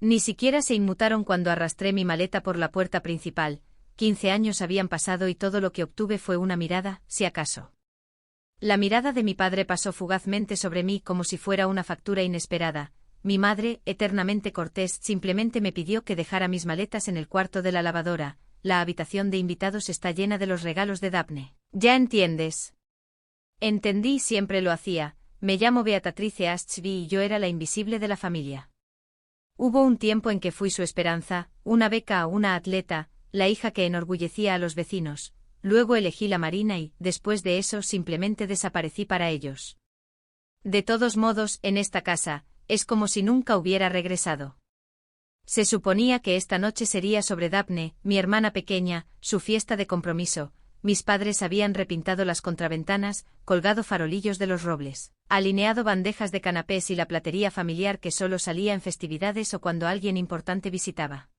Ni siquiera se inmutaron cuando arrastré mi maleta por la puerta principal. 15 años habían pasado y todo lo que obtuve fue una mirada, si acaso. La mirada de mi padre pasó fugazmente sobre mí como si fuera una factura inesperada. Mi madre, eternamente cortés, simplemente me pidió que dejara mis maletas en el cuarto de la lavadora. La habitación de invitados está llena de los regalos de Daphne. ¿Ya entiendes? Entendí, siempre lo hacía. Me llamo Beatrice Ashby y yo era la invisible de la familia. Hubo un tiempo en que fui su esperanza, una beca a una atleta, la hija que enorgullecía a los vecinos. Luego elegí la marina y, después de eso, simplemente desaparecí para ellos. De todos modos, en esta casa, es como si nunca hubiera regresado. Se suponía que esta noche sería sobre Daphne, mi hermana pequeña, su fiesta de compromiso. Mis padres habían repintado las contraventanas, colgado farolillos de los robles, alineado bandejas de canapés y la platería familiar que solo salía en festividades o cuando alguien importante visitaba.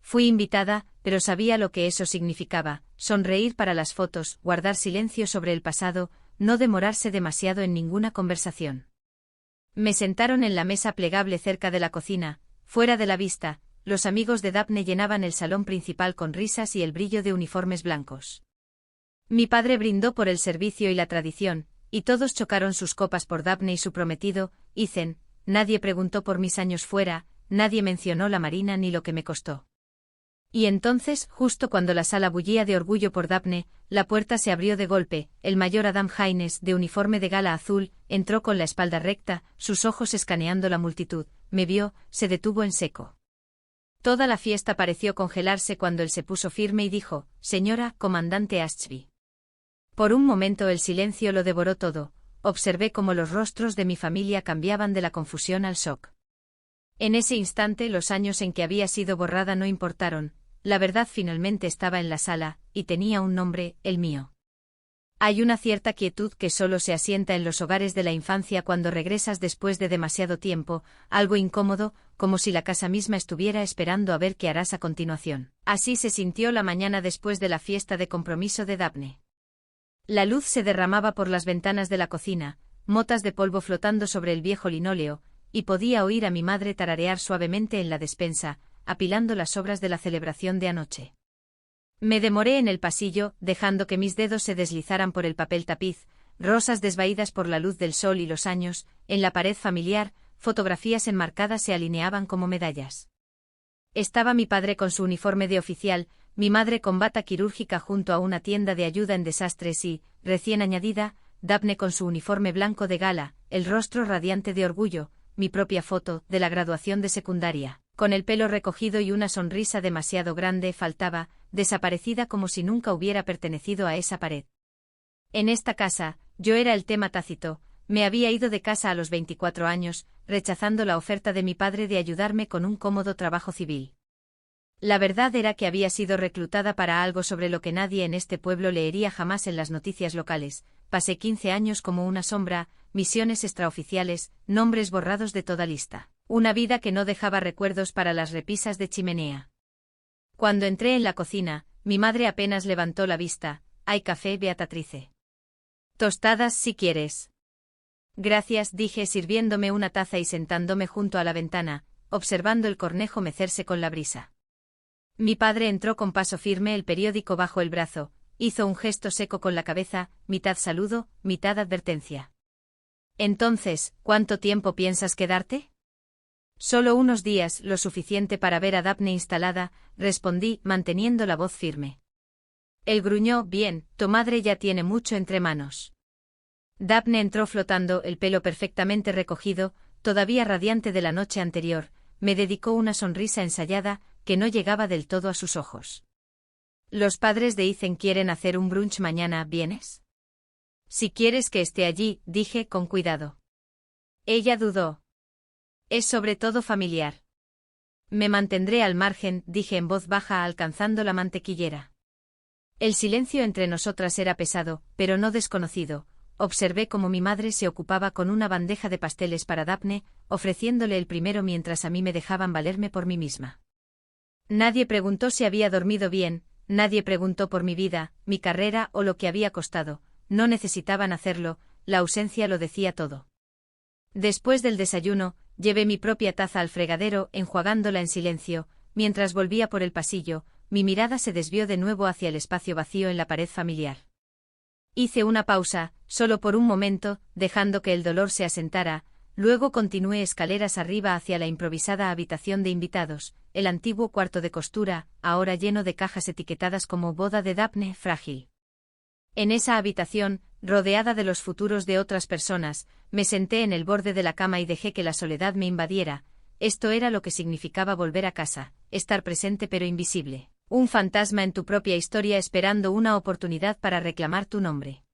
Fui invitada, pero sabía lo que eso significaba: sonreír para las fotos, guardar silencio sobre el pasado, no demorarse demasiado en ninguna conversación. Me sentaron en la mesa plegable cerca de la cocina, fuera de la vista. Los amigos de Daphne llenaban el salón principal con risas y el brillo de uniformes blancos. Mi padre brindó por el servicio y la tradición, y todos chocaron sus copas por Daphne y su prometido, Ethan. Nadie preguntó por mis años fuera, nadie mencionó la marina ni lo que me costó. Y entonces, justo cuando la sala bullía de orgullo por Daphne, la puerta se abrió de golpe. El mayor Adam Haynes, de uniforme de gala azul, entró con la espalda recta, sus ojos escaneando la multitud. Me vio, se detuvo en seco. Toda la fiesta pareció congelarse cuando él se puso firme y dijo: «Señora, comandante Ashby». Por un momento el silencio lo devoró todo. Observé cómo los rostros de mi familia cambiaban de la confusión al shock. En ese instante los años en que había sido borrada no importaron. La verdad finalmente estaba en la sala, y tenía un nombre: el mío. Hay una cierta quietud que solo se asienta en los hogares de la infancia cuando regresas después de demasiado tiempo, algo incómodo, como si la casa misma estuviera esperando a ver qué harás a continuación. Así se sintió la mañana después de la fiesta de compromiso de Daphne. La luz se derramaba por las ventanas de la cocina, motas de polvo flotando sobre el viejo linóleo, y podía oír a mi madre tararear suavemente en la despensa, apilando las sobras de la celebración de anoche. Me demoré en el pasillo, dejando que mis dedos se deslizaran por el papel tapiz, rosas desvaídas por la luz del sol y los años. En la pared familiar, fotografías enmarcadas se alineaban como medallas. Estaba mi padre con su uniforme de oficial, mi madre con bata quirúrgica junto a una tienda de ayuda en desastres y, recién añadida, Daphne con su uniforme blanco de gala, el rostro radiante de orgullo, mi propia foto, de la graduación de secundaria, con el pelo recogido y una sonrisa demasiado grande, faltaba, desaparecida como si nunca hubiera pertenecido a esa pared. En esta casa, yo era el tema tácito. Me había ido de casa a los 24 años, rechazando la oferta de mi padre de ayudarme con un cómodo trabajo civil. La verdad era que había sido reclutada para algo sobre lo que nadie en este pueblo leería jamás en las noticias locales. Pasé 15 años como una sombra, misiones extraoficiales, nombres borrados de toda lista. Una vida que no dejaba recuerdos para las repisas de chimenea. Cuando entré en la cocina, mi madre apenas levantó la vista. «¿Hay café, Beatrice?» «Tostadas si quieres». «Gracias», dije sirviéndome una taza y sentándome junto a la ventana, observando el cornejo mecerse con la brisa. Mi padre entró con paso firme, el periódico bajo el brazo, hizo un gesto seco con la cabeza, mitad saludo, mitad advertencia. «Entonces, ¿cuánto tiempo piensas quedarte?» «Solo unos días, lo suficiente para ver a Daphne instalada», respondí, manteniendo la voz firme. Él gruñó: «Bien, tu madre ya tiene mucho entre manos». Daphne entró flotando, el pelo perfectamente recogido, todavía radiante de la noche anterior. Me dedicó una sonrisa ensayada, que no llegaba del todo a sus ojos. «Los padres de Ethan quieren hacer un brunch mañana, ¿vienes?» «Si quieres que esté allí», dije con cuidado. Ella dudó. «Es sobre todo familiar». «Me mantendré al margen», dije en voz baja alcanzando la mantequillera. El silencio entre nosotras era pesado, pero no desconocido. Observé cómo mi madre se ocupaba con una bandeja de pasteles para Daphne, ofreciéndole el primero mientras a mí me dejaban valerme por mí misma. Nadie preguntó si había dormido bien, nadie preguntó por mi vida, mi carrera o lo que había costado. No necesitaban hacerlo, la ausencia lo decía todo. Después del desayuno, llevé mi propia taza al fregadero, enjuagándola en silencio. Mientras volvía por el pasillo, mi mirada se desvió de nuevo hacia el espacio vacío en la pared familiar. Hice una pausa, solo por un momento, dejando que el dolor se asentara. Luego continué escaleras arriba hacia la improvisada habitación de invitados, el antiguo cuarto de costura, ahora lleno de cajas etiquetadas como boda de Daphne frágil. En esa habitación, rodeada de los futuros de otras personas, me senté en el borde de la cama y dejé que la soledad me invadiera. Esto era lo que significaba volver a casa, estar presente pero invisible. Un fantasma en tu propia historia esperando una oportunidad para reclamar tu nombre.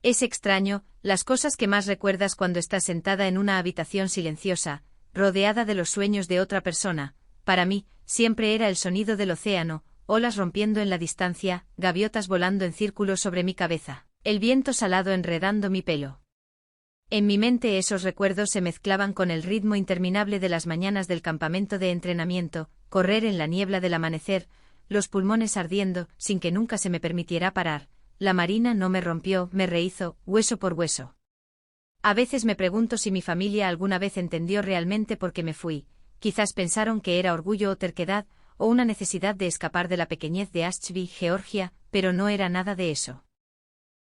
Es extraño, las cosas que más recuerdas cuando estás sentada en una habitación silenciosa, rodeada de los sueños de otra persona. Para mí, siempre era el sonido del océano, olas rompiendo en la distancia, gaviotas volando en círculos sobre mi cabeza, el viento salado enredando mi pelo. En mi mente esos recuerdos se mezclaban con el ritmo interminable de las mañanas del campamento de entrenamiento, correr en la niebla del amanecer, los pulmones ardiendo, sin que nunca se me permitiera parar. La marina no me rompió, me rehizo, hueso por hueso. A veces me pregunto si mi familia alguna vez entendió realmente por qué me fui. Quizás pensaron que era orgullo o terquedad, o una necesidad de escapar de la pequeñez de Ashby, Georgia, pero no era nada de eso.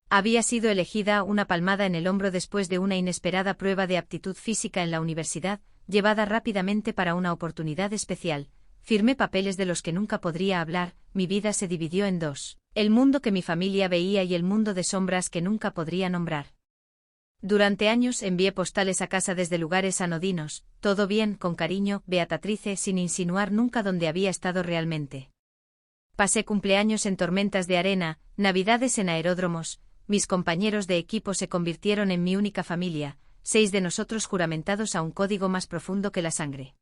Había sido elegida una palmada en el hombro después de una inesperada prueba de aptitud física en la universidad, llevada rápidamente para una oportunidad especial. Firmé papeles de los que nunca podría hablar, mi vida se dividió en dos, el mundo que mi familia veía y el mundo de sombras que nunca podría nombrar. Durante años envié postales a casa desde lugares anodinos, todo bien, con cariño, Beatatrice, sin insinuar nunca dónde había estado realmente. Pasé cumpleaños en tormentas de arena, navidades en aeródromos, mis compañeros de equipo se convirtieron en mi única familia, 6 de nosotros juramentados a un código más profundo que la sangre.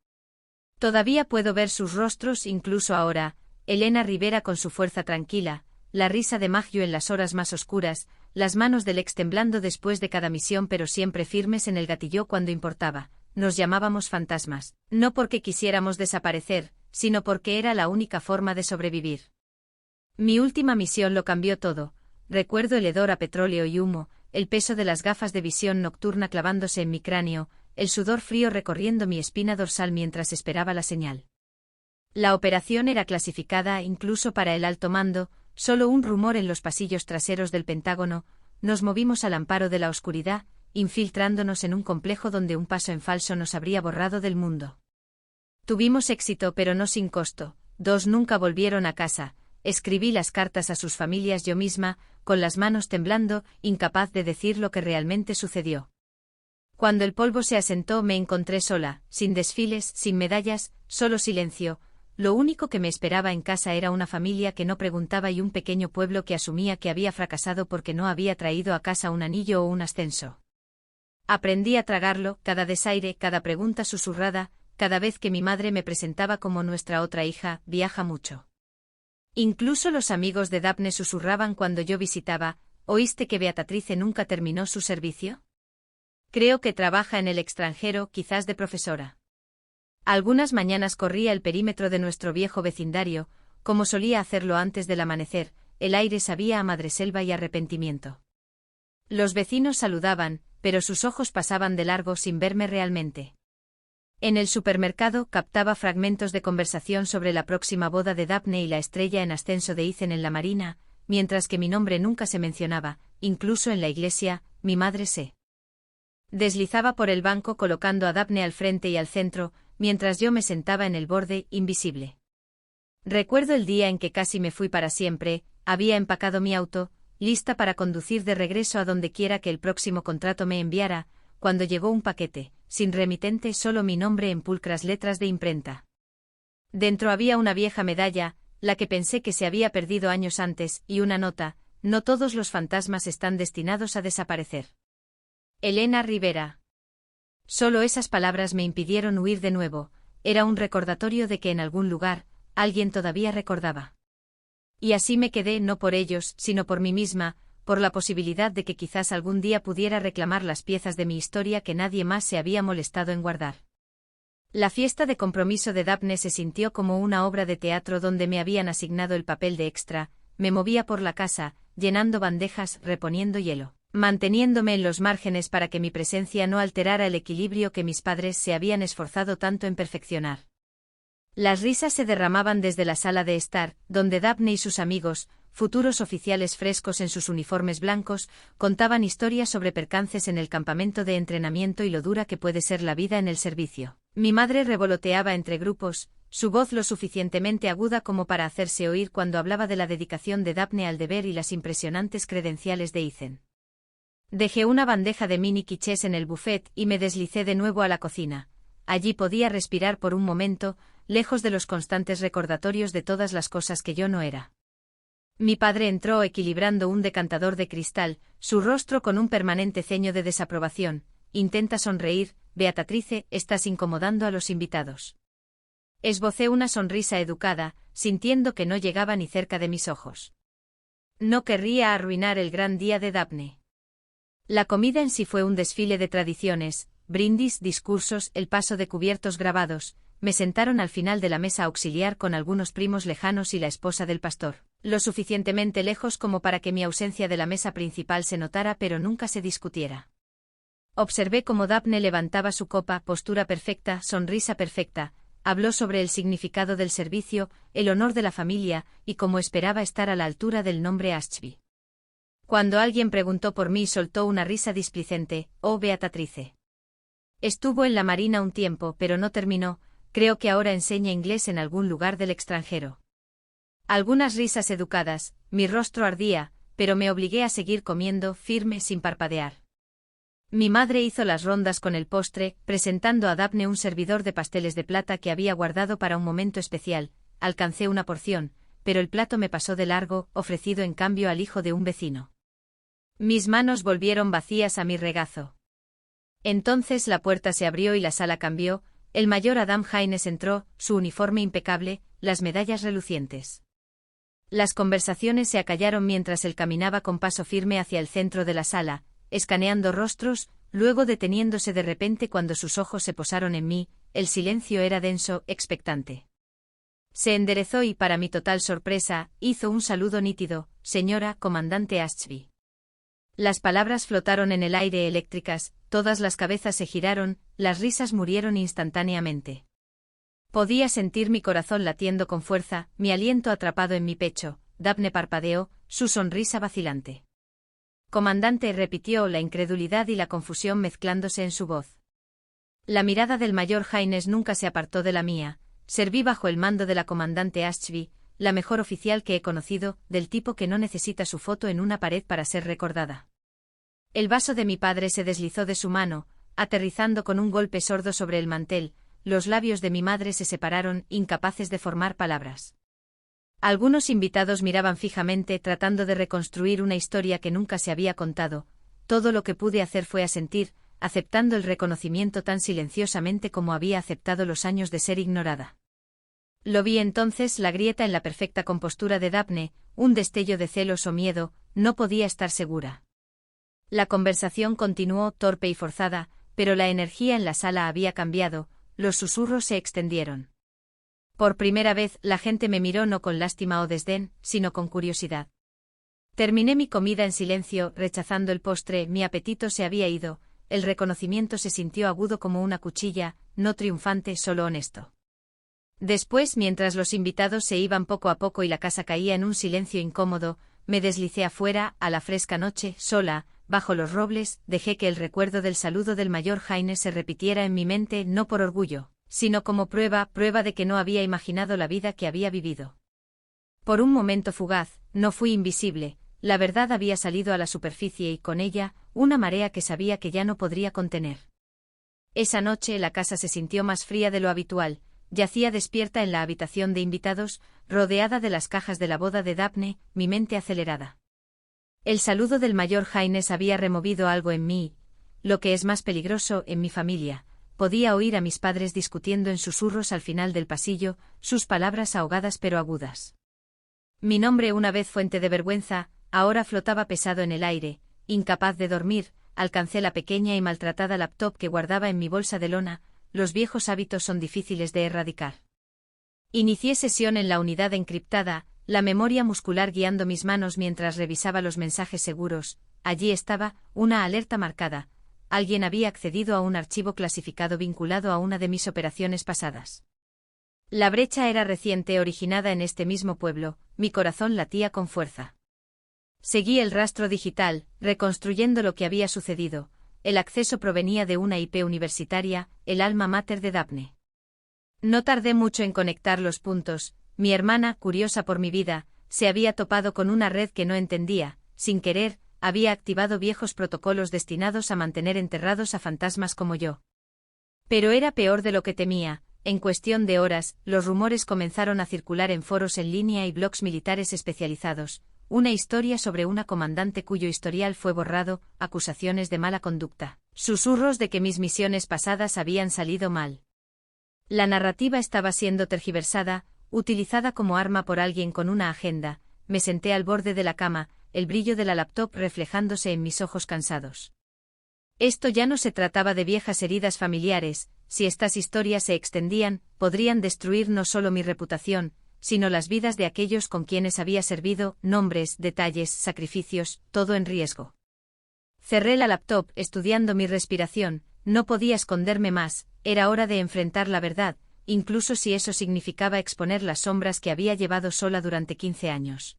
Todavía puedo ver sus rostros incluso ahora, Elena Rivera con su fuerza tranquila, la risa de Maggio en las horas más oscuras, las manos del ex temblando después de cada misión pero siempre firmes en el gatillo cuando importaba. Nos llamábamos fantasmas, no porque quisiéramos desaparecer, sino porque era la única forma de sobrevivir. Mi última misión lo cambió todo. Recuerdo el hedor a petróleo y humo, el peso de las gafas de visión nocturna clavándose en mi cráneo, el sudor frío recorriendo mi espina dorsal mientras esperaba la señal. La operación era clasificada incluso para el alto mando, solo un rumor en los pasillos traseros del Pentágono. Nos movimos al amparo de la oscuridad, infiltrándonos en un complejo donde un paso en falso nos habría borrado del mundo. Tuvimos éxito pero no sin costo. 2 nunca volvieron a casa. Escribí las cartas a sus familias yo misma, con las manos temblando, incapaz de decir lo que realmente sucedió. Cuando el polvo se asentó me encontré sola, sin desfiles, sin medallas, solo silencio. Lo único que me esperaba en casa era una familia que no preguntaba y un pequeño pueblo que asumía que había fracasado porque no había traído a casa un anillo o un ascenso. Aprendí a tragarlo, cada desaire, cada pregunta susurrada, cada vez que mi madre me presentaba como nuestra otra hija, viaja mucho. Incluso los amigos de Daphne susurraban cuando yo visitaba, ¿oíste que Beatatrice nunca terminó su servicio? Creo que trabaja en el extranjero, quizás de profesora. Algunas mañanas corría el perímetro de nuestro viejo vecindario, como solía hacerlo antes del amanecer, el aire sabía a madreselva y arrepentimiento. Los vecinos saludaban, pero sus ojos pasaban de largo sin verme realmente. En el supermercado captaba fragmentos de conversación sobre la próxima boda de Daphne y la estrella en ascenso de Ethan en la marina, mientras que mi nombre nunca se mencionaba, incluso en la iglesia, mi madre se deslizaba por el banco colocando a Daphne al frente y al centro, mientras yo me sentaba en el borde, invisible. Recuerdo el día en que casi me fui para siempre, había empacado mi auto, lista para conducir de regreso a donde quiera que el próximo contrato me enviara, cuando llegó un paquete, sin remitente, solo mi nombre en pulcras letras de imprenta. Dentro había una vieja medalla, la que pensé que se había perdido años antes, y una nota: no todos los fantasmas están destinados a desaparecer. Elena Rivera. Solo esas palabras me impidieron huir de nuevo, era un recordatorio de que en algún lugar, alguien todavía recordaba. Y así me quedé, no por ellos, sino por mí misma, por la posibilidad de que quizás algún día pudiera reclamar las piezas de mi historia que nadie más se había molestado en guardar. La fiesta de compromiso de Daphne se sintió como una obra de teatro donde me habían asignado el papel de extra, me movía por la casa, llenando bandejas, reponiendo hielo. manteniéndome en los márgenes para que mi presencia no alterara el equilibrio que mis padres se habían esforzado tanto en perfeccionar. Las risas se derramaban desde la sala de estar, donde Daphne y sus amigos, futuros oficiales frescos en sus uniformes blancos, contaban historias sobre percances en el campamento de entrenamiento y lo dura que puede ser la vida en el servicio. Mi madre revoloteaba entre grupos, su voz lo suficientemente aguda como para hacerse oír cuando hablaba de la dedicación de Daphne al deber y las impresionantes credenciales de Ethan. Dejé una bandeja de mini quiches en el buffet y me deslicé de nuevo a la cocina. Allí podía respirar por un momento, lejos de los constantes recordatorios de todas las cosas que yo no era. Mi padre entró equilibrando un decantador de cristal, su rostro con un permanente ceño de desaprobación. Intenta sonreír, Beatrice, estás incomodando a los invitados. Esbocé una sonrisa educada, sintiendo que no llegaba ni cerca de mis ojos. No querría arruinar el gran día de Daphne. La comida en sí fue un desfile de tradiciones, brindis, discursos, el paso de cubiertos grabados. Me sentaron al final de la mesa auxiliar con algunos primos lejanos y la esposa del pastor, lo suficientemente lejos como para que mi ausencia de la mesa principal se notara pero nunca se discutiera. Observé cómo Daphne levantaba su copa, postura perfecta, sonrisa perfecta, habló sobre el significado del servicio, el honor de la familia, y cómo esperaba estar a la altura del nombre Ashby. Cuando alguien preguntó por mí soltó una risa displicente, oh Beatrice. Estuvo en la marina un tiempo pero no terminó. Creo que ahora enseña inglés en algún lugar del extranjero. Algunas risas educadas, mi rostro ardía, pero me obligué a seguir comiendo, firme, sin parpadear. Mi madre hizo las rondas con el postre, presentando a Daphne un servidor de pasteles de plata que había guardado para un momento especial. Alcancé una porción, pero el plato me pasó de largo, ofrecido en cambio al hijo de un vecino. Mis manos volvieron vacías a mi regazo. Entonces la puerta se abrió y la sala cambió. El mayor Adam Haynes entró, su uniforme impecable, las medallas relucientes. Las conversaciones se acallaron mientras él caminaba con paso firme hacia el centro de la sala, escaneando rostros, luego deteniéndose de repente cuando sus ojos se posaron en mí. El silencio era denso, expectante. Se enderezó y, para mi total sorpresa, hizo un saludo nítido, señora comandante Ashby. Las palabras flotaron en el aire eléctricas, todas las cabezas se giraron, las risas murieron instantáneamente. Podía sentir mi corazón latiendo con fuerza, mi aliento atrapado en mi pecho. Daphne parpadeó, su sonrisa vacilante. Comandante, repitió, la incredulidad y la confusión mezclándose en su voz. La mirada del mayor Haynes nunca se apartó de la mía. Serví bajo el mando de la comandante Ashby, la mejor oficial que he conocido, del tipo que no necesita su foto en una pared para ser recordada. El vaso de mi padre se deslizó de su mano, aterrizando con un golpe sordo sobre el mantel. Los labios de mi madre se separaron, incapaces de formar palabras. Algunos invitados miraban fijamente tratando de reconstruir una historia que nunca se había contado. Todo lo que pude hacer fue asentir, aceptando el reconocimiento tan silenciosamente como había aceptado los años de ser ignorada. Lo vi entonces, la grieta en la perfecta compostura de Daphne, un destello de celos o miedo, no podía estar segura. La conversación continuó, torpe y forzada, pero la energía en la sala había cambiado, los susurros se extendieron. Por primera vez, la gente me miró no con lástima o desdén, sino con curiosidad. Terminé mi comida en silencio, rechazando el postre, mi apetito se había ido, el reconocimiento se sintió agudo como una cuchilla, no triunfante, solo honesto. Después, mientras los invitados se iban poco a poco y la casa caía en un silencio incómodo, me deslicé afuera, a la fresca noche, sola, bajo los robles, dejé que el recuerdo del saludo del mayor Haynes se repitiera en mi mente, no por orgullo, sino como prueba de que no había imaginado la vida que había vivido. Por un momento fugaz, no fui invisible, la verdad había salido a la superficie y con ella, una marea que sabía que ya no podría contener. Esa noche la casa se sintió más fría de lo habitual. Yacía despierta en la habitación de invitados, rodeada de las cajas de la boda de Daphne, mi mente acelerada. El saludo del mayor Haynes había removido algo en mí, lo que es más peligroso, en mi familia. Podía oír a mis padres discutiendo en susurros al final del pasillo, sus palabras ahogadas pero agudas. Mi nombre, una vez fuente de vergüenza, ahora flotaba pesado en el aire. Incapaz de dormir, alcancé la pequeña y maltratada laptop que guardaba en mi bolsa de lona. Los viejos hábitos son difíciles de erradicar. Inicié sesión en la unidad encriptada, la memoria muscular guiando mis manos mientras revisaba los mensajes seguros. allí estaba, una alerta marcada. Alguien había accedido a un archivo clasificado vinculado a una de mis operaciones pasadas. La brecha era reciente, originada en este mismo pueblo, mi corazón latía con fuerza. Seguí el rastro digital, reconstruyendo lo que había sucedido. El acceso provenía de una IP universitaria, el alma mater de Daphne. No tardé mucho en conectar los puntos. Mi hermana, curiosa por mi vida, se había topado con una red que no entendía. Sin querer, había activado viejos protocolos destinados a mantener enterrados a fantasmas como yo. Pero era peor de lo que temía. En cuestión de horas, los rumores comenzaron a circular en foros en línea y blogs militares especializados. Una historia sobre una comandante cuyo historial fue borrado, acusaciones de mala conducta, susurros de que mis misiones pasadas habían salido mal. La narrativa estaba siendo tergiversada, utilizada como arma por alguien con una agenda. Me senté al borde de la cama, el brillo de la laptop reflejándose en mis ojos cansados. Esto ya no se trataba de viejas heridas familiares. Si estas historias se extendían, podrían destruir no solo mi reputación, sino las vidas de aquellos con quienes había servido, nombres, detalles, sacrificios, todo en riesgo. Cerré la laptop, estudiando mi respiración. No podía esconderme más, era hora de enfrentar la verdad, incluso si eso significaba exponer las sombras que había llevado sola durante 15 años.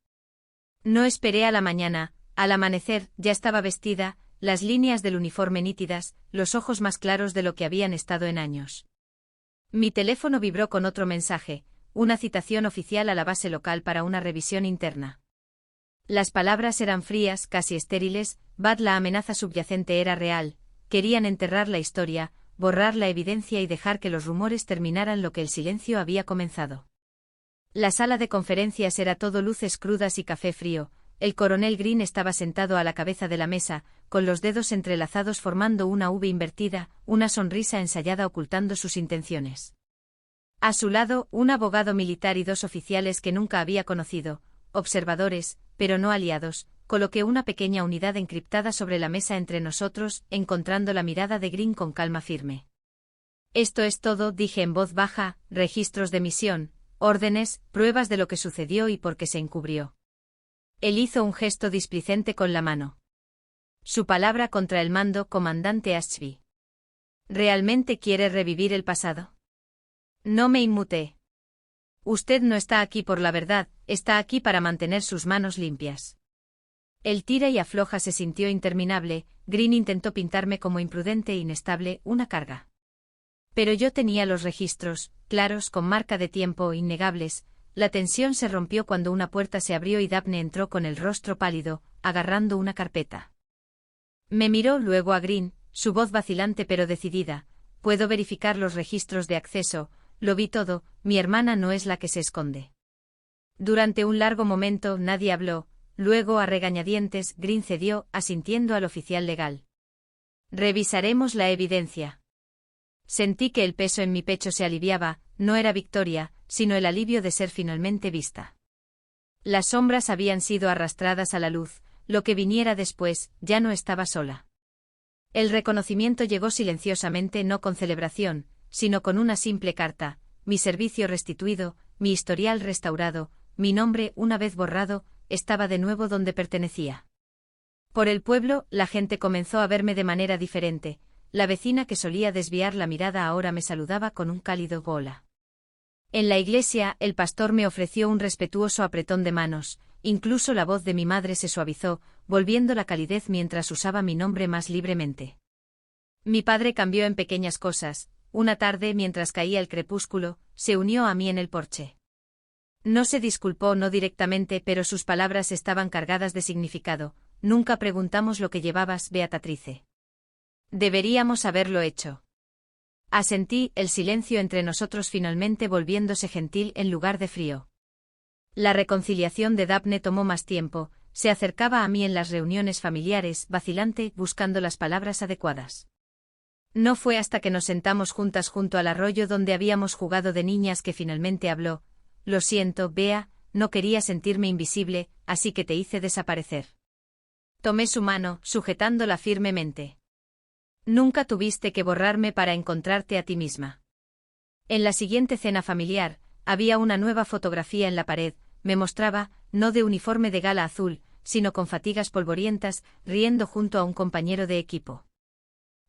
No esperé a la mañana. Al amanecer, ya estaba vestida, las líneas del uniforme nítidas, los ojos más claros de lo que habían estado en años. Mi teléfono vibró con otro mensaje, una citación oficial a la base local para una revisión interna. Las palabras eran frías, casi estériles. La amenaza subyacente era real. Querían enterrar la historia, borrar la evidencia y dejar que los rumores terminaran lo que el silencio había comenzado. La sala de conferencias era todo luces crudas y café frío. El coronel Green estaba sentado a la cabeza de la mesa, con los dedos entrelazados formando una V invertida, una sonrisa ensayada ocultando sus intenciones. A su lado, un abogado militar y dos oficiales que nunca había conocido, observadores, pero no aliados. Coloqué una pequeña unidad encriptada sobre la mesa entre nosotros, encontrando la mirada de Green con calma firme. Esto es todo, dije en voz baja, registros de misión, órdenes, pruebas de lo que sucedió y por qué se encubrió. Él hizo un gesto displicente con la mano. Su palabra contra el mando, comandante Ashby. ¿Realmente quiere revivir el pasado? No me inmuté. Usted no está aquí por la verdad, está aquí para mantener sus manos limpias. El tira y afloja se sintió interminable. Green intentó pintarme como imprudente e inestable, una carga. Pero yo tenía los registros, claros, con marca de tiempo, innegables. La tensión se rompió cuando una puerta se abrió y Daphne entró con el rostro pálido, agarrando una carpeta. Me miró luego a Green, su voz vacilante pero decidida. Puedo verificar los registros de acceso, lo vi todo, mi hermana no es la que se esconde. Durante un largo momento nadie habló, luego a regañadientes Green cedió, asintiendo al oficial legal. Revisaremos la evidencia. Sentí que el peso en mi pecho se aliviaba, no era victoria, sino el alivio de ser finalmente vista. Las sombras habían sido arrastradas a la luz, lo que viniera después, ya no estaba sola. El reconocimiento llegó silenciosamente, no con celebración, sino con una simple carta, mi servicio restituido, mi historial restaurado, mi nombre, una vez borrado, estaba de nuevo donde pertenecía. Por el pueblo, la gente comenzó a verme de manera diferente. La vecina que solía desviar la mirada ahora me saludaba con un cálido hola. En la iglesia, el pastor me ofreció un respetuoso apretón de manos, incluso la voz de mi madre se suavizó, volviendo la calidez mientras usaba mi nombre más libremente. Mi padre cambió en pequeñas cosas. Una tarde, mientras caía el crepúsculo, se unió a mí en el porche. No se disculpó, no directamente, pero sus palabras estaban cargadas de significado. Nunca preguntamos lo que llevabas, Beatrice. Deberíamos haberlo hecho. Asentí, el silencio entre nosotros finalmente volviéndose gentil en lugar de frío. La reconciliación de Daphne tomó más tiempo, se acercaba a mí en las reuniones familiares, vacilante, buscando las palabras adecuadas. No fue hasta que nos sentamos juntas junto al arroyo donde habíamos jugado de niñas que finalmente habló. Lo siento, Bea, no quería sentirme invisible, así que te hice desaparecer. Tomé su mano, sujetándola firmemente. Nunca tuviste que borrarme para encontrarte a ti misma. En la siguiente cena familiar, había una nueva fotografía en la pared, me mostraba, no de uniforme de gala azul, sino con fatigas polvorientas, riendo junto a un compañero de equipo.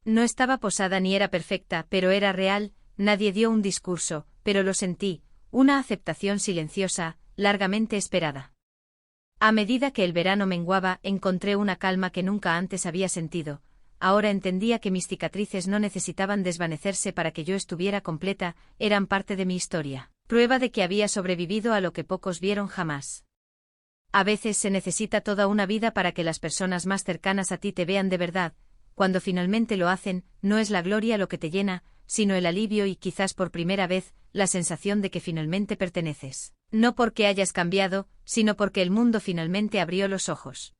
No estaba posada ni era perfecta, pero era real, nadie dio un discurso, pero lo sentí, una aceptación silenciosa, largamente esperada. A medida que el verano menguaba, encontré una calma que nunca antes había sentido. Ahora entendía que mis cicatrices no necesitaban desvanecerse para que yo estuviera completa, eran parte de mi historia, prueba de que había sobrevivido a lo que pocos vieron jamás. A veces se necesita toda una vida para que las personas más cercanas a ti te vean de verdad. Cuando finalmente lo hacen, no es la gloria lo que te llena, sino el alivio y quizás por primera vez, la sensación de que finalmente perteneces. No porque hayas cambiado, sino porque el mundo finalmente abrió los ojos.